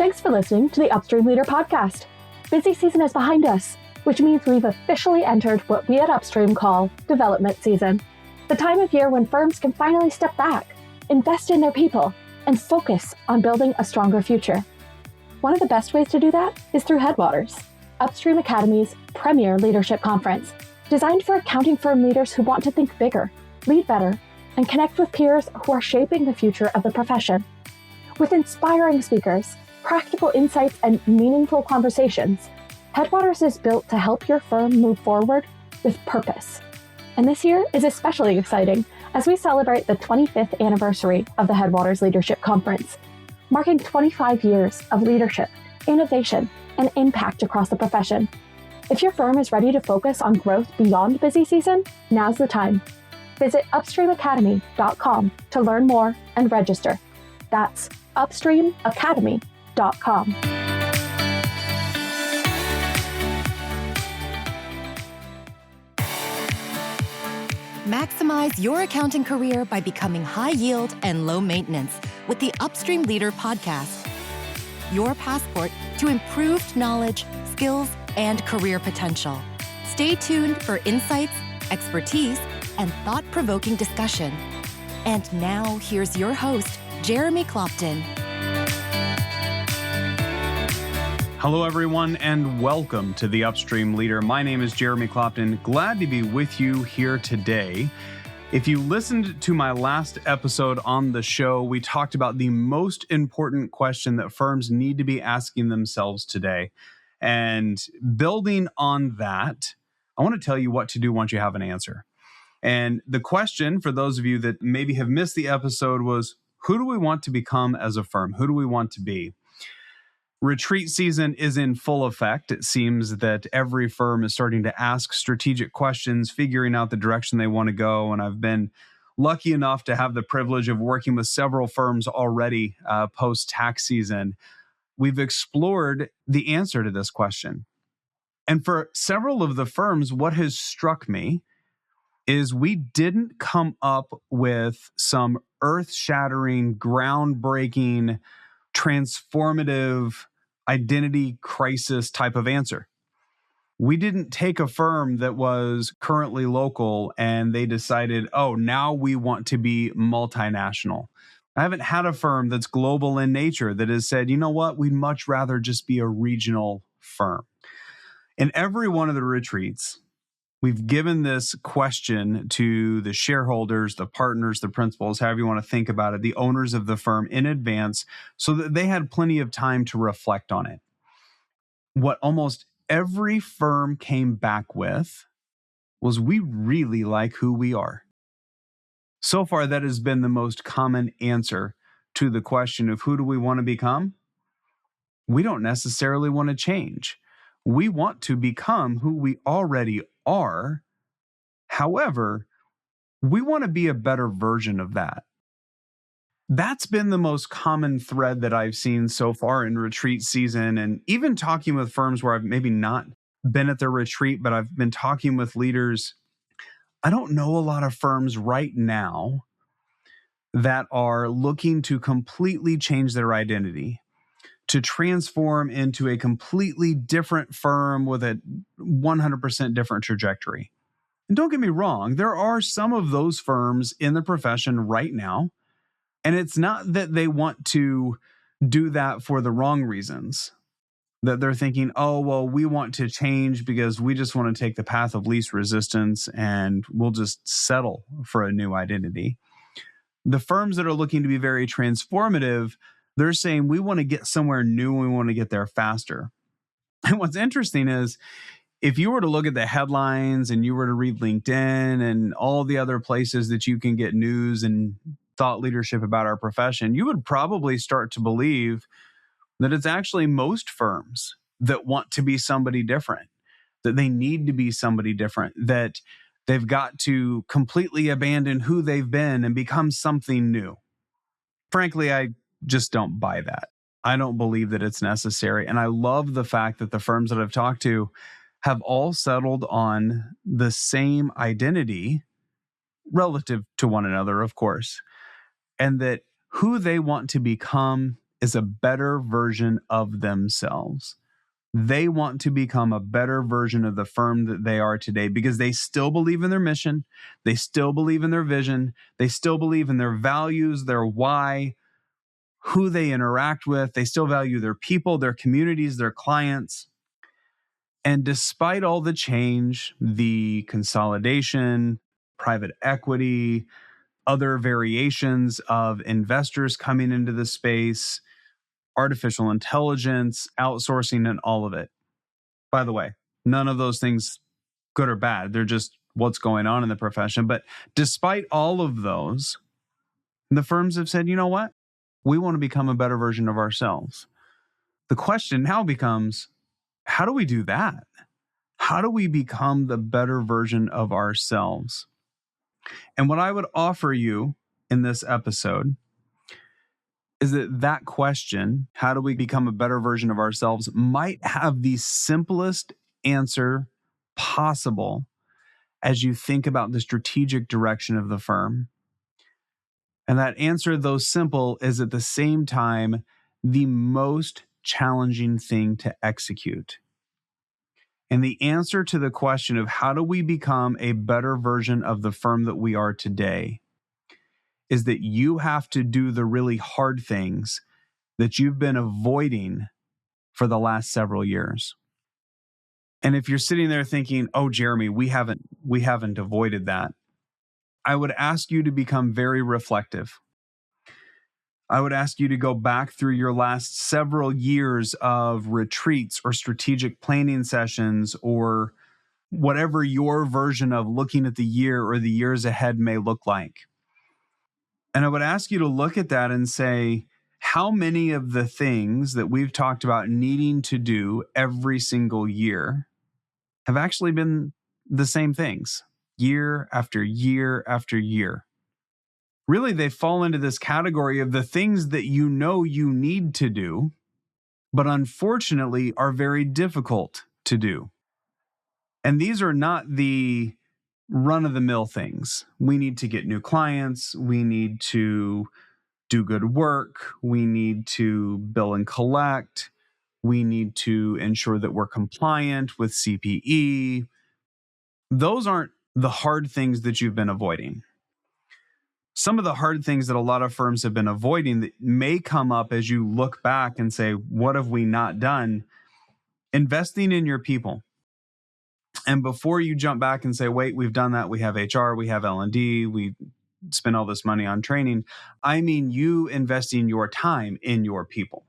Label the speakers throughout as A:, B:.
A: Thanks for listening to the Upstream Leader podcast. Busy season is behind us, which means we've officially entered what we at Upstream call development season. The time of year when firms can finally step back, invest in their people, and focus on building a stronger future. One of the best ways to do that is through Headwaters, Upstream Academy's premier leadership conference, designed for accounting firm leaders who want to think bigger, lead better, and connect with peers who are shaping the future of the profession. With inspiring speakers, practical insights, and meaningful conversations, Headwaters is built to help your firm move forward with purpose. And this year is especially exciting as we celebrate the 25th anniversary of the Headwaters Leadership Conference, marking 25 years of leadership, innovation, and impact across the profession. If your firm is ready to focus on growth beyond busy season, now's the time. Visit upstreamacademy.com to learn more and register. That's upstreamacademy.com.
B: Maximize your accounting career by becoming high yield and low maintenance with the Upstream Leader podcast. Your passport to improved knowledge, skills, and career potential. Stay tuned for insights, expertise, and thought-provoking discussion. And now, here's your host, Jeremy Clopton.
C: Hello, everyone, and welcome to the Upstream Leader. My name is Jeremy Clopton. Glad to be with you here today. If you listened to my last episode on the show, we talked about the most important question that firms need to be asking themselves today. And building on that, I want to tell you what to do once you have an answer. And the question, for those of you that maybe have missed the episode, was, who do we want to become as a firm? Who do we want to be? Retreat season is in full effect. It seems that every firm is starting to ask strategic questions, figuring out the direction they want to go. And I've been lucky enough to have the privilege of working with several firms already post-tax season. We've explored the answer to this question. And for several of the firms, what has struck me is we didn't come up with some earth-shattering, groundbreaking, transformative identity crisis type of answer. We didn't take a firm that was currently local and they decided, oh, now we want to be multinational. I haven't had a firm that's global in nature that has said, you know what, we'd much rather just be a regional firm. In every one of the retreats, we've given this question to the shareholders, the partners, the principals, however you want to think about it, the owners of the firm in advance, so that they had plenty of time to reflect on it. What almost every firm came back with was, we really like who we are. So far, that has been the most common answer to the question of who do we want to become? We don't necessarily want to change. We want to become who we already are. However, we want to be a better version of that. That's been the most common thread that I've seen so far in retreat season. And even talking with firms where I've maybe not been at their retreat, but I've been talking with leaders. I don't know a lot of firms right now that are looking to completely change their identity, to transform into a completely different firm with a 100% different trajectory. And don't get me wrong, there are some of those firms in the profession right now, and it's not that they want to do that for the wrong reasons, that they're thinking, oh, well, we want to change because we just want to take the path of least resistance and we'll just settle for a new identity. The firms that are looking to be very transformative, they're saying we want to get somewhere new and we want to get there faster. And what's interesting is, if you were to look at the headlines and you were to read LinkedIn and all the other places that you can get news and thought leadership about our profession, you would probably start to believe that it's actually most firms that want to be somebody different, that they need to be somebody different, that they've got to completely abandon who they've been and become something new. Frankly, I just don't buy that. I don't believe that it's necessary. And I love the fact that the firms that I've talked to have all settled on the same identity relative to one another, of course, and that who they want to become is a better version of themselves. They want to become a better version of the firm that they are today because they still believe in their mission. They still believe in their vision. They still believe in their values, their why, who they interact with. They still value their people, their communities, their clients. And despite all the change, the consolidation, private equity, other variations of investors coming into the space, artificial intelligence, outsourcing, and all of it. By the way, none of those things good or bad. They're just what's going on in the profession. But despite all of those, the firms have said, you know what? We want to become a better version of ourselves. The question now becomes, how do we do that? How do we become the better version of ourselves? And what I would offer you in this episode is that question, how do we become a better version of ourselves, might have the simplest answer possible as you think about the strategic direction of the firm. And that answer, though simple, is at the same time the most challenging thing to execute. And the answer to the question of how do we become a better version of the firm that we are today is that you have to do the really hard things that you've been avoiding for the last several years. And if you're sitting there thinking, oh, Jeremy, we haven't avoided that, I would ask you to become very reflective. I would ask you to go back through your last several years of retreats or strategic planning sessions or whatever your version of looking at the year or the years ahead may look like. And I would ask you to look at that and say, how many of the things that we've talked about needing to do every single year have actually been the same things year after year after year? Really, they fall into this category of the things that you know you need to do, but unfortunately are very difficult to do. And these are not the run-of-the-mill things. We need to get new clients. We need to do good work. We need to bill and collect. We need to ensure that we're compliant with CPE. Those aren't the hard things that you've been avoiding. Some of the hard things that a lot of firms have been avoiding that may come up as you look back and say, what have we not done? Investing in your people. And before you jump back and say, wait, we've done that. We have HR, we have L&D, we spend all this money on training. I mean, you investing your time in your people.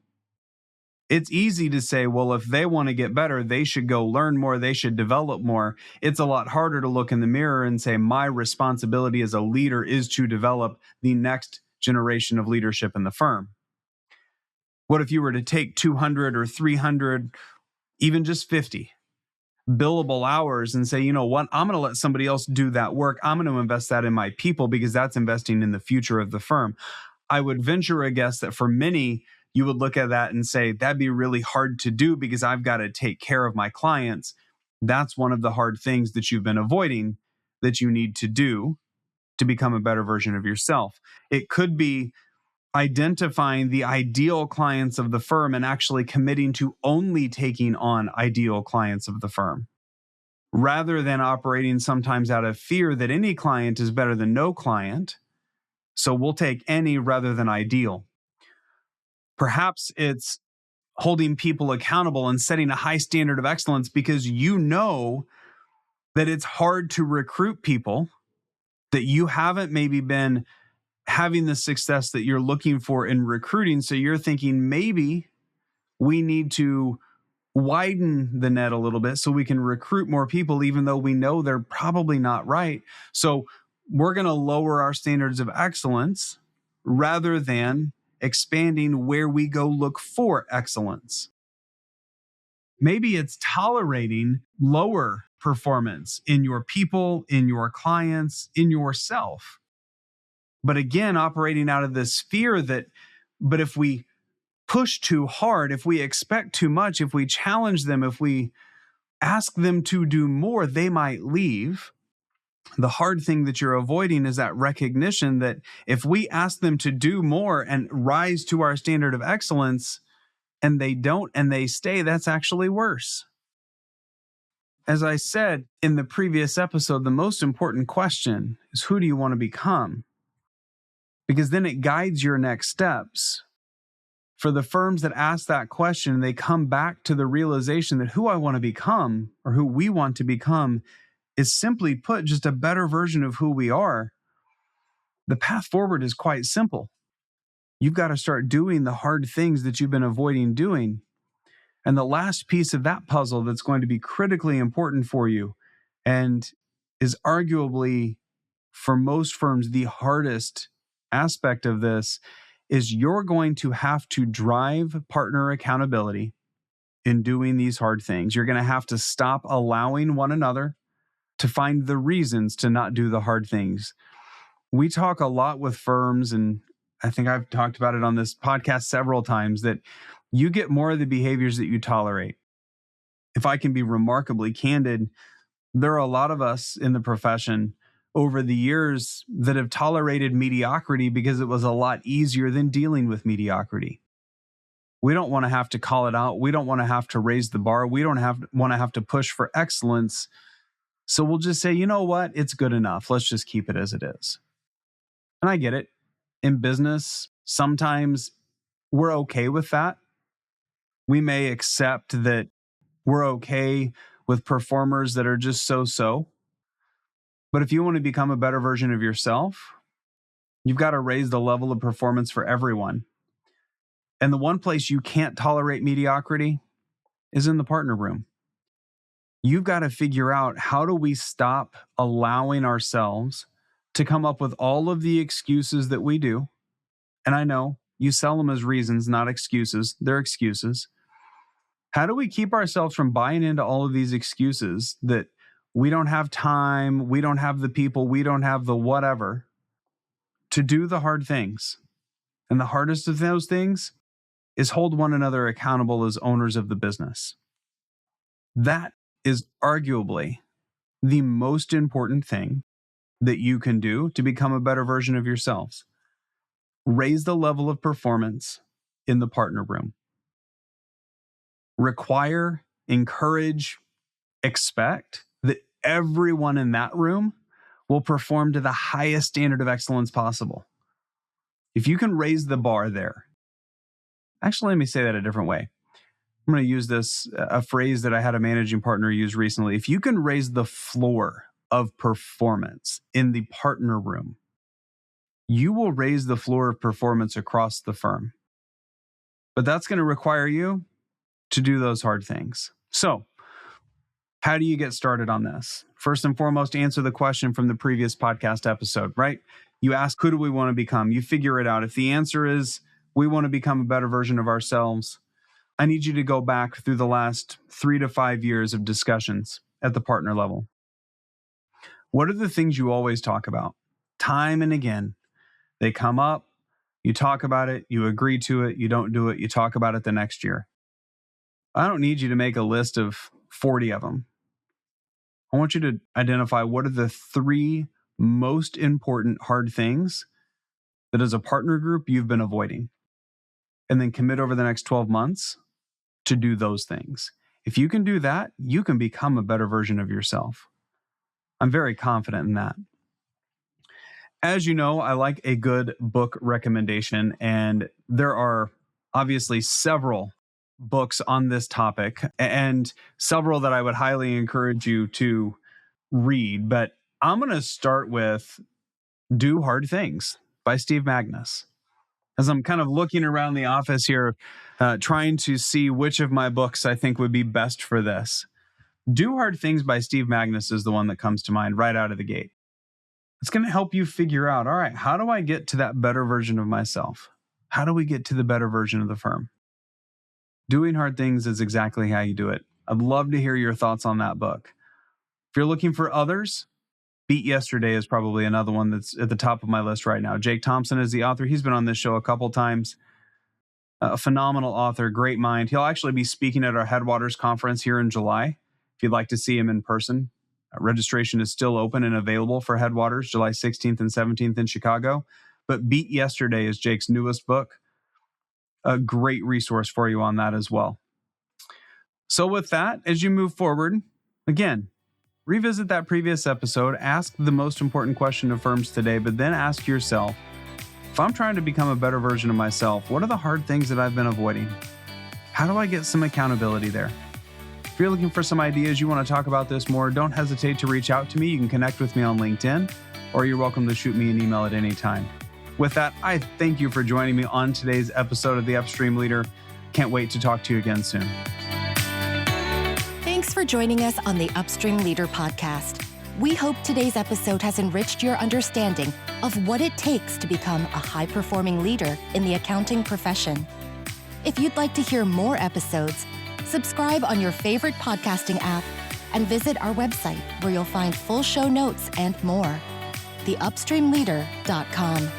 C: It's easy to say, well, if they want to get better, they should go learn more, they should develop more. It's a lot harder to look in the mirror and say, my responsibility as a leader is to develop the next generation of leadership in the firm. What if you were to take 200 or 300, even just 50 billable hours and say, you know what, I'm going to let somebody else do that work. I'm going to invest that in my people because that's investing in the future of the firm. I would venture a guess that for many, you would look at that and say, that'd be really hard to do because I've got to take care of my clients. That's one of the hard things that you've been avoiding that you need to do to become a better version of yourself. It could be identifying the ideal clients of the firm and actually committing to only taking on ideal clients of the firm, rather than operating sometimes out of fear that any client is better than no client. So we'll take any rather than ideal. Perhaps it's holding people accountable and setting a high standard of excellence because you know that it's hard to recruit people, that you haven't maybe been having the success that you're looking for in recruiting. So you're thinking maybe we need to widen the net a little bit so we can recruit more people, even though we know they're probably not right. So we're going to lower our standards of excellence rather than expanding where we go look for excellence. Maybe it's tolerating lower performance in your people, in your clients, in yourself. But again, operating out of this fear that, but if we push too hard, if we expect too much, if we challenge them, if we ask them to do more, they might leave. The hard thing that you're avoiding is that recognition that if we ask them to do more and rise to our standard of excellence and they don't and they stay, that's actually worse. As I said in the previous episode, the most important question is, who do you want to become? Because then it guides your next steps. For the firms that ask that question, they come back to the realization that who I want to become, or who we want to become, is simply put just a better version of who we are. The path forward is quite simple. You've got to start doing the hard things that you've been avoiding doing. And the last piece of that puzzle that's going to be critically important for you, and is arguably for most firms the hardest aspect of this, is you're going to have to drive partner accountability in doing these hard things. You're going to have to stop allowing one another to find the reasons to not do the hard things. We talk a lot with firms, and I think I've talked about it on this podcast several times, that you get more of the behaviors that you tolerate. If I can be remarkably candid, there are a lot of us in the profession over the years that have tolerated mediocrity because it was a lot easier than dealing with mediocrity. We don't want to have to call it out. We don't want to have to raise the bar. We don't want to have to push for excellence. So we'll just say, you know what? It's good enough. Let's just keep it as it is. And I get it. In business, sometimes we're okay with that. We may accept that we're okay with performers that are just so-so. But if you want to become a better version of yourself, you've got to raise the level of performance for everyone. And the one place you can't tolerate mediocrity is in the partner room. You've got to figure out, how do we stop allowing ourselves to come up with all of the excuses that we do? And I know you sell them as reasons, not excuses. They're excuses. How do we keep ourselves from buying into all of these excuses that we don't have time, we don't have the people, we don't have the whatever to do the hard things? And the hardest of those things is hold one another accountable as owners of the business. That is arguably the most important thing that you can do to become a better version of yourselves. Raise the level of performance in the partner room. Require, encourage, expect that everyone in that room will perform to the highest standard of excellence possible. If you can raise the bar there, actually, let me say that a different way. I'm going to use a phrase that I had a managing partner use recently. If you can raise the floor of performance in the partner room, you will raise the floor of performance across the firm. But that's going to require you to do those hard things. So, how do you get started on this? First and foremost, answer the question from the previous podcast episode, right? You ask, who do we want to become? You figure it out. If the answer is, we want to become a better version of ourselves, I need you to go back through the last 3 to 5 years of discussions at the partner level. What are the things you always talk about? Time and again, they come up, you talk about it, you agree to it, you don't do it, you talk about it the next year. I don't need you to make a list of 40 of them. I want you to identify, what are the 3 most important hard things that as a partner group you've been avoiding. And then commit over the next 12 months to do those things. If you can do that, you can become a better version of yourself. I'm very confident in that. As you know, I like a good book recommendation, and there are obviously several books on this topic and several that I would highly encourage you to read. But I'm going to start with Do Hard Things by Steve Magness. As I'm kind of looking around the office here, trying to see which of my books I think would be best for this. Do Hard Things by Steve Magness is the one that comes to mind right out of the gate. It's going to help you figure out, all right, how do I get to that better version of myself? How do we get to the better version of the firm? Doing Hard Things is exactly how you do it. I'd love to hear your thoughts on that book. If you're looking for others, Beat Yesterday is probably another one that's at the top of my list right now. Jake Thompson is the author. He's been on this show a couple times. A phenomenal author, great mind. He'll actually be speaking at our Headwaters conference here in July, if you'd like to see him in person. Registration is still open and available for Headwaters, July 16th and 17th in Chicago. But Beat Yesterday is Jake's newest book. A great resource for you on that as well. So with that, as you move forward, again, revisit that previous episode, ask the most important question of firms today, but then ask yourself, if I'm trying to become a better version of myself, what are the hard things that I've been avoiding? How do I get some accountability there? If you're looking for some ideas, you want to talk about this more, don't hesitate to reach out to me. You can connect with me on LinkedIn, or you're welcome to shoot me an email at any time. With that, I thank you for joining me on today's episode of the Upstream Leader. Can't wait to talk to you again soon.
B: Thanks for joining us on the Upstream Leader podcast. We hope today's episode has enriched your understanding of what it takes to become a high-performing leader in the accounting profession. If you'd like to hear more episodes, subscribe on your favorite podcasting app and visit our website where you'll find full show notes and more. theupstreamleader.com.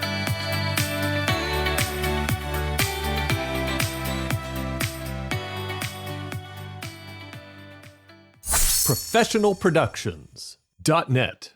D: professionalproductions.net